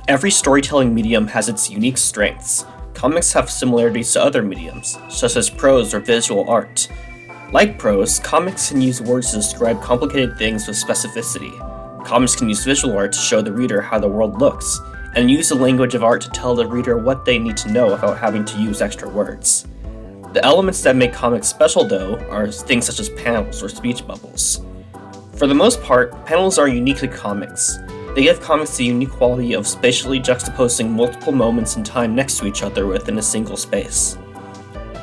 Every storytelling medium has its unique strengths. Comics have similarities to other mediums, such as prose or visual art. Like prose, comics can use words to describe complicated things with specificity. Comics can use visual art to show the reader how the world looks, and use the language of art to tell the reader what they need to know without having to use extra words. The elements that make comics special, though, are things such as panels or speech bubbles. For the most part, panels are unique to comics. They give comics the unique quality of spatially juxtaposing multiple moments in time next to each other within a single space.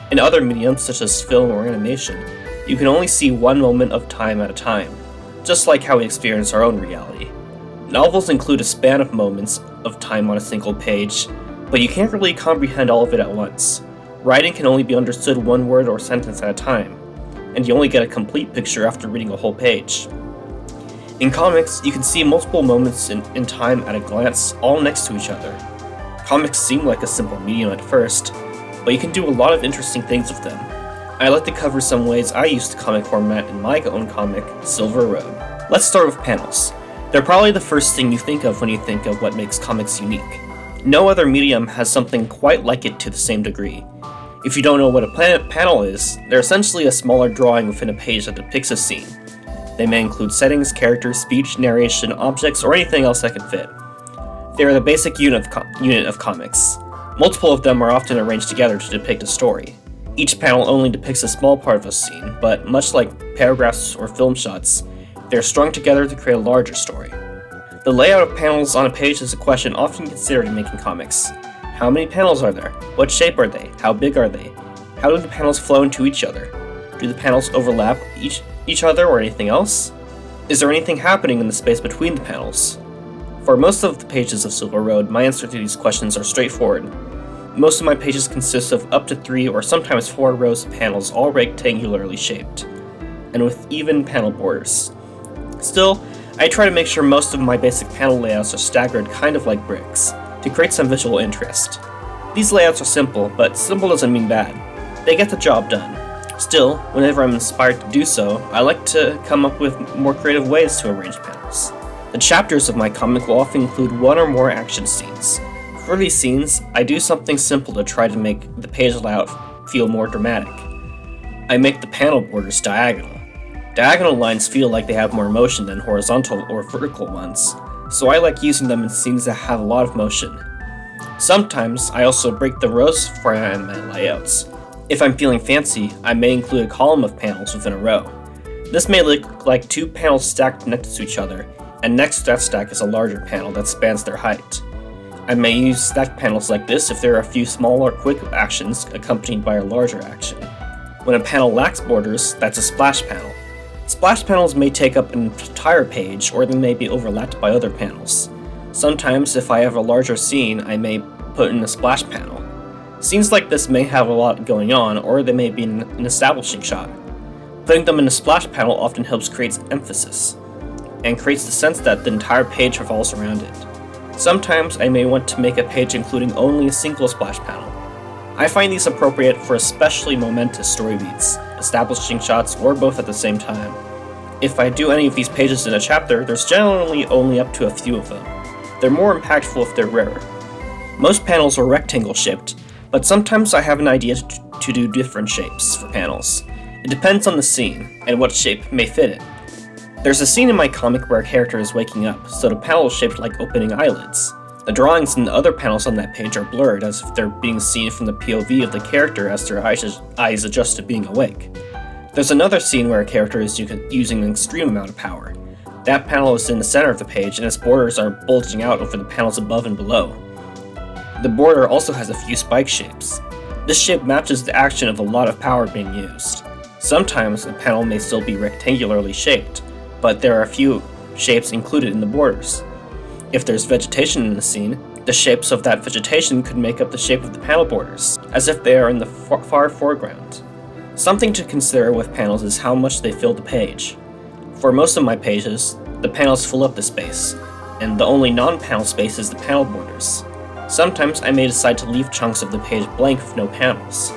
In other mediums, such as film or animation, you can only see one moment of time at a time, just like how we experience our own reality. Novels include a span of moments of time on a single page, but you can't really comprehend all of it at once. Writing can only be understood one word or sentence at a time, and you only get a complete picture after reading a whole page. In comics, you can see multiple moments in time at a glance, all next to each other. Comics seem like a simple medium at first, but you can do a lot of interesting things with them. I'd like to cover some ways I use the comic format in my own comic, Silver Road. Let's start with panels. They're probably the first thing you think of when you think of what makes comics unique. No other medium has something quite like it to the same degree. If you don't know what a panel is, they're essentially a smaller drawing within a page that depicts a scene. They may include settings, characters, speech, narration, objects, or anything else that can fit. They are the basic unit of comics. Multiple of them are often arranged together to depict a story. Each panel only depicts a small part of a scene, but much like paragraphs or film shots, they are strung together to create a larger story. The layout of panels on a page is a question often considered in making comics. How many panels are there? What shape are they? How big are they? How do the panels flow into each other? Do the panels overlap each other or anything else? Is there anything happening in the space between the panels? For most of the pages of Silver Road, my answer to these questions are straightforward. Most of my pages consist of up to 3 or sometimes 4 rows of panels, all rectangularly shaped, and with even panel borders. Still, I try to make sure most of my basic panel layouts are staggered kind of like bricks, to create some visual interest. These layouts are simple, but simple doesn't mean bad. They get the job done. Still, whenever I'm inspired to do so, I like to come up with more creative ways to arrange panels. The chapters of my comic will often include one or more action scenes. For these scenes, I do something simple to try to make the page layout feel more dramatic. I make the panel borders diagonal. Diagonal lines feel like they have more motion than horizontal or vertical ones, so I like using them in scenes that have a lot of motion. Sometimes, I also break the rows for my layouts. If I'm feeling fancy, I may include a column of panels within a row. This may look like 2 panels stacked next to each other, and next to that stack is a larger panel that spans their height. I may use stacked panels like this if there are a few smaller quick actions accompanied by a larger action. When a panel lacks borders, that's a splash panel. Splash panels may take up an entire page, or they may be overlapped by other panels. Sometimes, if I have a larger scene, I may put in a splash panel. Scenes like this may have a lot going on, or they may be an establishing shot. Putting them in a splash panel often helps create emphasis, and creates the sense that the entire page revolves around it. Sometimes I may want to make a page including only a single splash panel. I find these appropriate for especially momentous story beats, establishing shots, or both at the same time. If I do any of these pages in a chapter, there's generally only up to a few of them. They're more impactful if they're rarer. Most panels are rectangle shaped, but sometimes I have an idea to do different shapes for panels. It depends on the scene, and what shape may fit it. There's a scene in my comic where a character is waking up, so the panel is shaped like opening eyelids. The drawings in the other panels on that page are blurred, as if they're being seen from the POV of the character as their eyes adjust to being awake. There's another scene where a character is using an extreme amount of power. That panel is in the center of the page, and its borders are bulging out over the panels above and below. The border also has a few spike shapes. This shape matches the action of a lot of power being used. Sometimes a panel may still be rectangularly shaped, but there are a few shapes included in the borders. If there's vegetation in the scene, the shapes of that vegetation could make up the shape of the panel borders, as if they are in the far foreground. Something to consider with panels is how much they fill the page. For most of my pages, the panels fill up the space, and the only non-panel space is the panel borders. Sometimes I may decide to leave chunks of the page blank with no panels.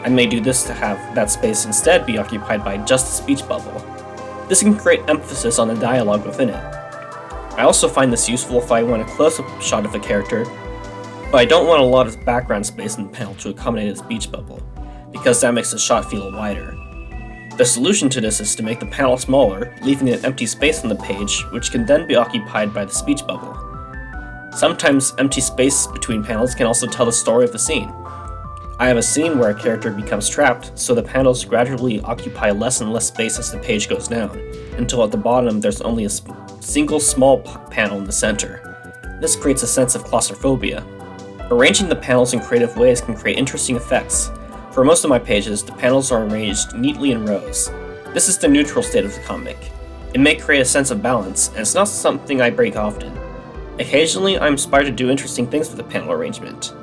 I may do this to have that space instead be occupied by just a speech bubble. This can create emphasis on the dialogue within it. I also find this useful if I want a close-up shot of a character, but I don't want a lot of background space in the panel to accommodate a speech bubble, because that makes the shot feel wider. The solution to this is to make the panel smaller, leaving an empty space on the page, which can then be occupied by the speech bubble. Sometimes empty space between panels can also tell the story of the scene. I have a scene where a character becomes trapped, so the panels gradually occupy less and less space as the page goes down, until at the bottom there's only a single small panel in the center. This creates a sense of claustrophobia. Arranging the panels in creative ways can create interesting effects. For most of my pages, the panels are arranged neatly in rows. This is the neutral state of the comic. It may create a sense of balance, and it's not something I break often. Occasionally, I'm inspired to do interesting things with the panel arrangement.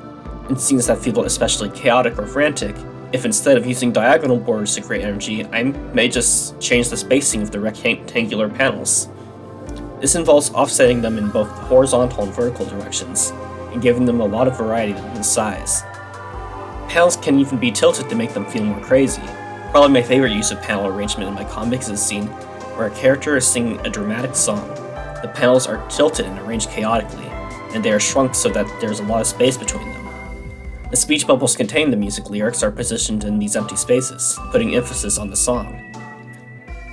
In scenes that feel especially chaotic or frantic, if instead of using diagonal borders to create energy, I may just change the spacing of the rectangular panels. This involves offsetting them in both the horizontal and vertical directions, and giving them a lot of variety in size. Panels can even be tilted to make them feel more crazy. Probably my favorite use of panel arrangement in my comics is a scene where a character is singing a dramatic song. The panels are tilted and arranged chaotically, and they are shrunk so that there's a lot of space between them. The speech bubbles containing the music lyrics are positioned in these empty spaces, putting emphasis on the song.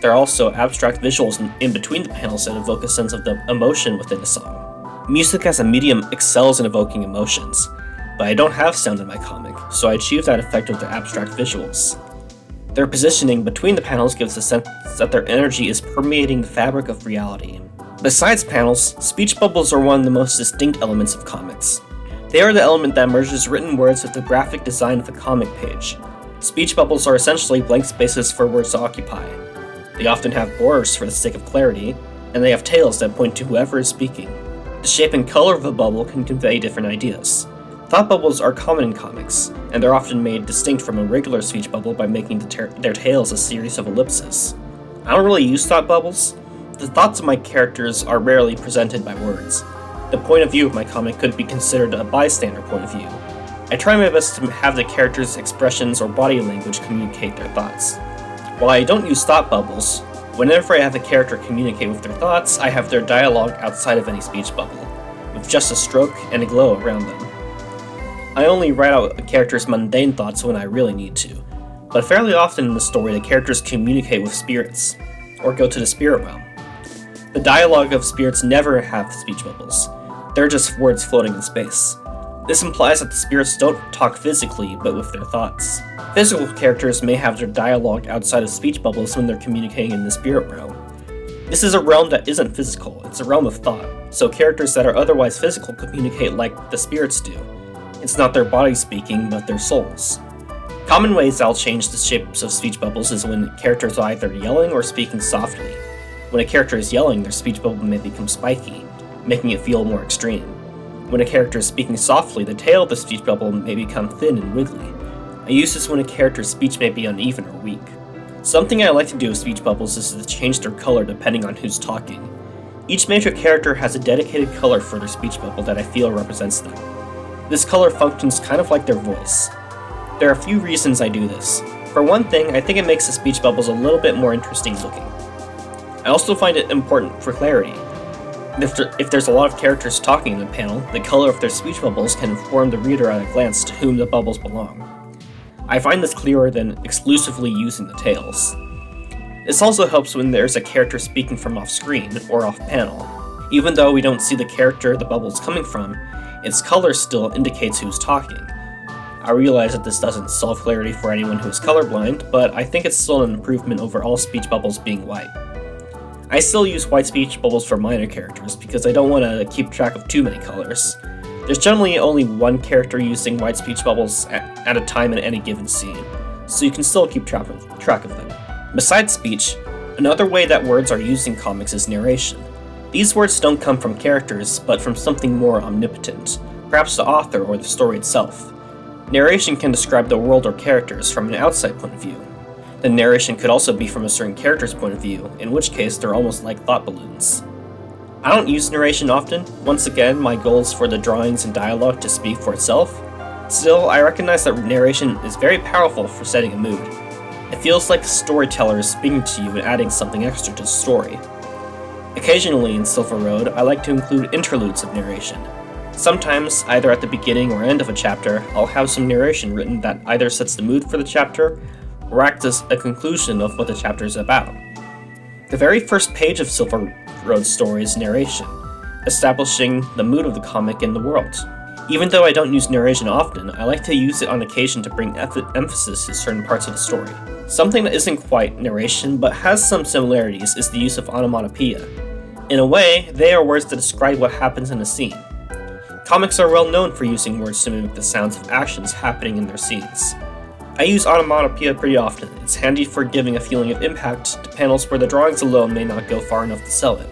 There are also abstract visuals in between the panels that evoke a sense of the emotion within the song. Music as a medium excels in evoking emotions, but I don't have sound in my comic, so I achieve that effect with the abstract visuals. Their positioning between the panels gives a sense that their energy is permeating the fabric of reality. Besides panels, speech bubbles are one of the most distinct elements of comics. They are the element that merges written words with the graphic design of a comic page. Speech bubbles are essentially blank spaces for words to occupy. They often have borders for the sake of clarity, and they have tails that point to whoever is speaking. The shape and color of a bubble can convey different ideas. Thought bubbles are common in comics, and they're often made distinct from a regular speech bubble by making their tails a series of ellipses. I don't really use thought bubbles. The thoughts of my characters are rarely presented by words. The point of view of my comic could be considered a bystander point of view. I try my best to have the characters' expressions or body language communicate their thoughts. While I don't use thought bubbles, whenever I have a character communicate with their thoughts, I have their dialogue outside of any speech bubble, with just a stroke and a glow around them. I only write out a character's mundane thoughts when I really need to, but fairly often in the story the characters communicate with spirits, or go to the spirit realm. The dialogue of spirits never have speech bubbles. They're just words floating in space. This implies that the spirits don't talk physically, but with their thoughts. Physical characters may have their dialogue outside of speech bubbles when they're communicating in the spirit realm. This is a realm that isn't physical, it's a realm of thought, so characters that are otherwise physical communicate like the spirits do. It's not their bodies speaking, but their souls. Common ways I'll change the shapes of speech bubbles is when characters are either yelling or speaking softly. When a character is yelling, their speech bubble may become spiky, making it feel more extreme. When a character is speaking softly, the tail of the speech bubble may become thin and wiggly. I use this when a character's speech may be uneven or weak. Something I like to do with speech bubbles is to change their color depending on who's talking. Each major character has a dedicated color for their speech bubble that I feel represents them. This color functions kind of like their voice. There are a few reasons I do this. For one thing, I think it makes the speech bubbles a little bit more interesting looking. I also find it important for clarity. If there's a lot of characters talking in a panel, the color of their speech bubbles can inform the reader at a glance to whom the bubbles belong. I find this clearer than exclusively using the tails. This also helps when there's a character speaking from off-screen or off-panel. Even though we don't see the character the bubble is coming from, its color still indicates who's talking. I realize that this doesn't solve clarity for anyone who is colorblind, but I think it's still an improvement over all speech bubbles being white. I still use white speech bubbles for minor characters because I don't want to keep track of too many colors. There's generally only one character using white speech bubbles at a time in any given scene, so you can still keep track of them. Besides speech, another way that words are used in comics is narration. These words don't come from characters, but from something more omnipotent, perhaps the author or the story itself. Narration can describe the world or characters from an outside point of view. The narration could also be from a certain character's point of view, in which case they're almost like thought balloons. I don't use narration often. Once again, my goal is for the drawings and dialogue to speak for itself. Still, I recognize that narration is very powerful for setting a mood. It feels like a storyteller is speaking to you and adding something extra to the story. Occasionally in Silver Road, I like to include interludes of narration. Sometimes, either at the beginning or end of a chapter, I'll have some narration written that either sets the mood for the chapter or acts as a conclusion of what the chapter is about. The very first page of Silver Road's story is narration, establishing the mood of the comic and the world. Even though I don't use narration often, I like to use it on occasion to bring emphasis to certain parts of the story. Something that isn't quite narration but has some similarities is the use of onomatopoeia. In a way, they are words that describe what happens in a scene. Comics are well known for using words to mimic the sounds of actions happening in their scenes. I use onomatopoeia pretty often. It's handy for giving a feeling of impact to panels where the drawings alone may not go far enough to sell it.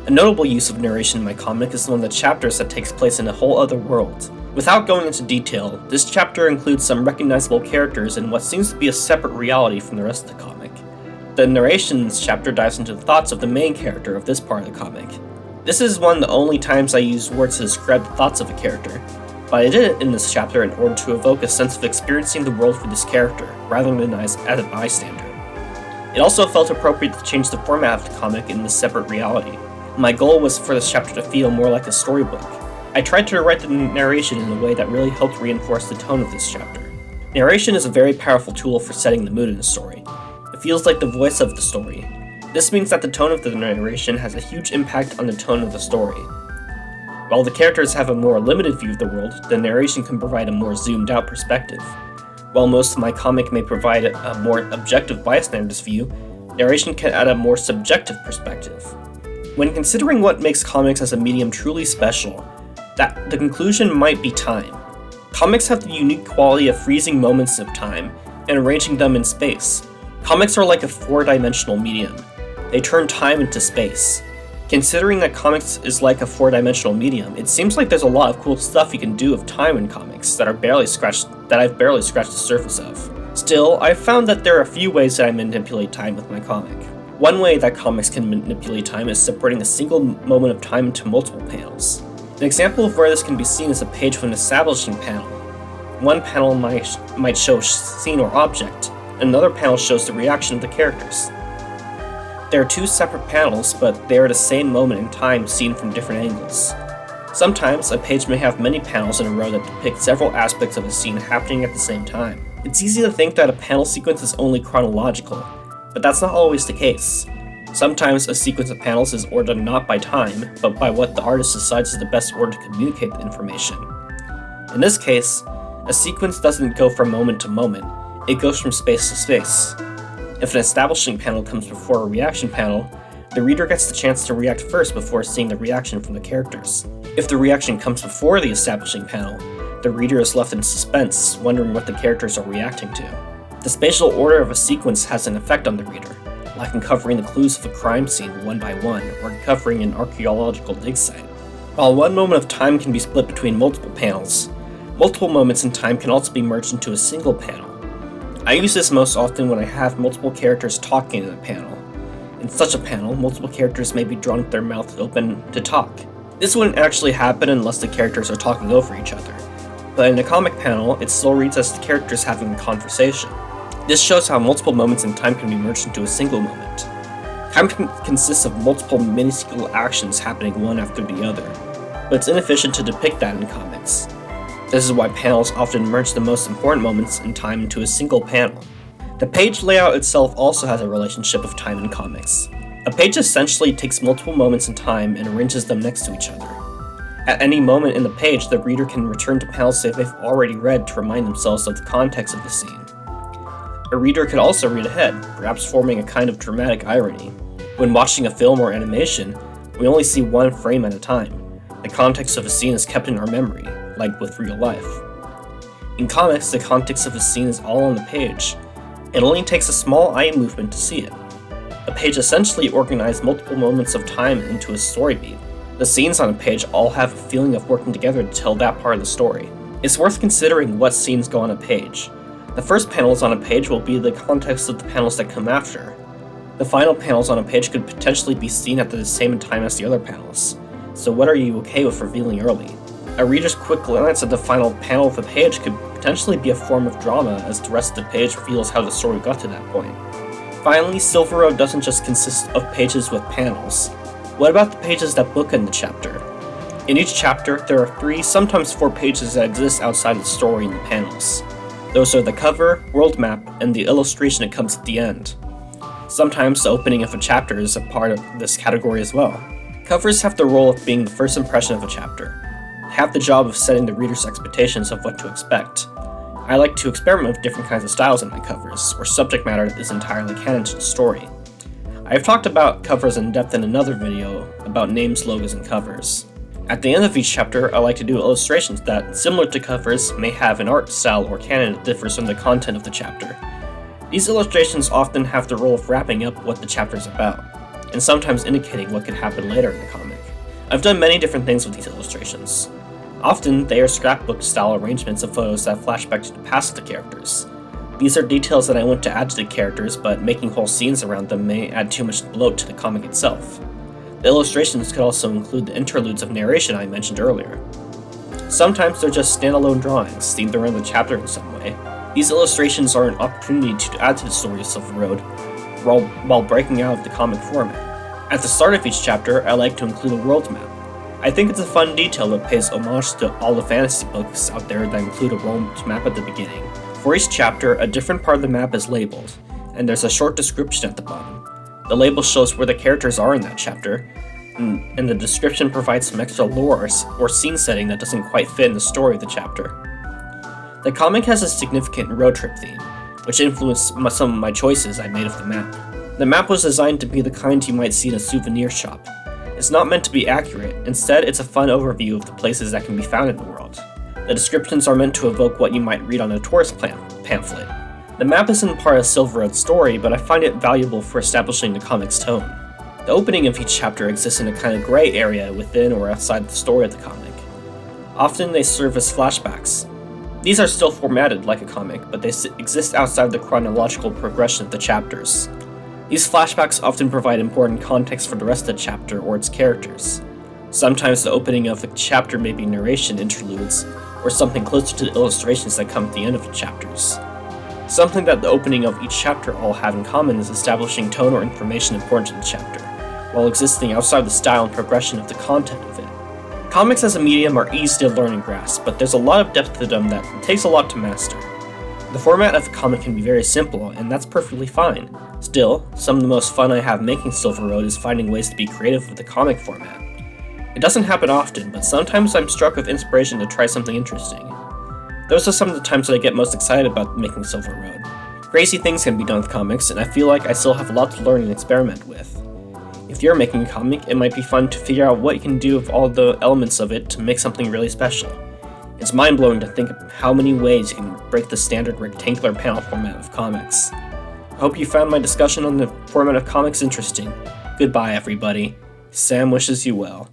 A notable use of narration in my comic is one of the chapters that takes place in a whole other world. Without going into detail, this chapter includes some recognizable characters in what seems to be a separate reality from the rest of the comic. The narration in this chapter dives into the thoughts of the main character of this part of the comic. This is one of the only times I use words to describe the thoughts of a character, but I did it in this chapter in order to evoke a sense of experiencing the world for this character, rather than as a bystander. It also felt appropriate to change the format of the comic in this separate reality. My goal was for this chapter to feel more like a storybook. I tried to write the narration in a way that really helped reinforce the tone of this chapter. Narration is a very powerful tool for setting the mood in a story. It feels like the voice of the story. This means that the tone of the narration has a huge impact on the tone of the story. While the characters have a more limited view of the world, the narration can provide a more zoomed out perspective. While most of my comic may provide a more objective bystander's view, narration can add a more subjective perspective. When considering what makes comics as a medium truly special, the conclusion might be time. Comics have the unique quality of freezing moments of time and arranging them in space. Comics are like a four-dimensional medium. They turn time into space. Considering that comics is like a four-dimensional medium, it seems like there's a lot of cool stuff you can do with time in comics that I've barely scratched the surface of. Still, I've found that there are a few ways that I manipulate time with my comic. One way that comics can manipulate time is separating a single moment of time into multiple panels. An example of where this can be seen is a page with an establishing panel. One panel might show scene or object, and another panel shows the reaction of the characters. There are two separate panels, but they are the same moment in time seen from different angles. Sometimes, a page may have many panels in a row that depict several aspects of a scene happening at the same time. It's easy to think that a panel sequence is only chronological, but that's not always the case. Sometimes a sequence of panels is ordered not by time, but by what the artist decides is the best order to communicate the information. In this case, a sequence doesn't go from moment to moment, it goes from space to space. If an establishing panel comes before a reaction panel, the reader gets the chance to react first before seeing the reaction from the characters. If the reaction comes before the establishing panel, the reader is left in suspense, wondering what the characters are reacting to. The spatial order of a sequence has an effect on the reader, like uncovering the clues of a crime scene one by one, or uncovering an archaeological dig site. While one moment of time can be split between multiple panels, multiple moments in time can also be merged into a single panel. I use this most often when I have multiple characters talking in a panel. In such a panel, multiple characters may be drawn with their mouths open to talk. This wouldn't actually happen unless the characters are talking over each other, but in a comic panel, it still reads as the characters having a conversation. This shows how multiple moments in time can be merged into a single moment. Time consists of multiple minuscule actions happening one after the other, but it's inefficient to depict that in comics. This is why panels often merge the most important moments in time into a single panel. The page layout itself also has a relationship of time in comics. A page essentially takes multiple moments in time and arranges them next to each other. At any moment in the page, the reader can return to panels they've already read to remind themselves of the context of the scene. A reader could also read ahead, perhaps forming a kind of dramatic irony. When watching a film or animation, we only see one frame at a time. The context of a scene is kept in our memory, like with real life. In comics, the context of a scene is all on the page. It only takes a small eye movement to see it. A page essentially organizes multiple moments of time into a story beat. The scenes on a page all have a feeling of working together to tell that part of the story. It's worth considering what scenes go on a page. The first panels on a page will be the context of the panels that come after. The final panels on a page could potentially be seen at the same time as the other panels. So what are you okay with revealing early? A reader's quick glance at the final panel of a page could potentially be a form of drama, as the rest of the page reveals how the story got to that point. Finally, Silver Road doesn't just consist of pages with panels. What about the pages that bookend the chapter? In each chapter, there are 3, sometimes 4 pages that exist outside the story in the panels. Those are the cover, world map, and the illustration that comes at the end. Sometimes the opening of a chapter is a part of this category as well. Covers have the role of being the first impression of a chapter. They have the job of setting the reader's expectations of what to expect. I like to experiment with different kinds of styles in my covers, where subject matter is entirely canon to the story. I have talked about covers in depth in another video about names, logos, and covers. At the end of each chapter, I like to do illustrations that, similar to covers, may have an art style or canon that differs from the content of the chapter. These illustrations often have the role of wrapping up what the chapter is about, and sometimes indicating what could happen later in the comic. I've done many different things with these illustrations. Often, they are scrapbook-style arrangements of photos that flash back to the past of the characters. These are details that I want to add to the characters, but making whole scenes around them may add too much bloat to the comic itself. The illustrations could also include the interludes of narration I mentioned earlier. Sometimes they're just standalone drawings, themed around the chapter in some way. These illustrations are an opportunity to add to the story of Silver Road, while breaking out of the comic format. At the start of each chapter, I like to include a world map. I think it's a fun detail that pays homage to all the fantasy books out there that include a world map at the beginning. For each chapter, a different part of the map is labeled, and there's a short description at the bottom. The label shows where the characters are in that chapter, and the description provides some extra lore or scene setting that doesn't quite fit in the story of the chapter. The comic has a significant road trip theme, which influenced some of my choices I made of the map. The map was designed to be the kind you might see in a souvenir shop. It's not meant to be accurate, instead it's a fun overview of the places that can be found in the world. The descriptions are meant to evoke what you might read on a tourist pamphlet. The map isn't part of Silver Road's story, but I find it valuable for establishing the comic's tone. The opening of each chapter exists in a kind of gray area within or outside the story of the comic. Often they serve as flashbacks. These are still formatted like a comic, but they exist outside the chronological progression of the chapters. These flashbacks often provide important context for the rest of the chapter or its characters. Sometimes the opening of a chapter may be narration interludes, or something closer to the illustrations that come at the end of the chapters. Something that the opening of each chapter all have in common is establishing tone or information important to the chapter, while existing outside the style and progression of the content of it. Comics as a medium are easy to learn and grasp, but there's a lot of depth to them that takes a lot to master. The format of a comic can be very simple, and that's perfectly fine. Still, some of the most fun I have making Silver Road is finding ways to be creative with the comic format. It doesn't happen often, but sometimes I'm struck with inspiration to try something interesting. Those are some of the times that I get most excited about making Silver Road. Crazy things can be done with comics, and I feel like I still have a lot to learn and experiment with. If you're making a comic, it might be fun to figure out what you can do with all the elements of it to make something really special. It's mind-blowing to think of how many ways you can break the standard rectangular panel format of comics. I hope you found my discussion on the format of comics interesting. Goodbye, everybody. Sam wishes you well.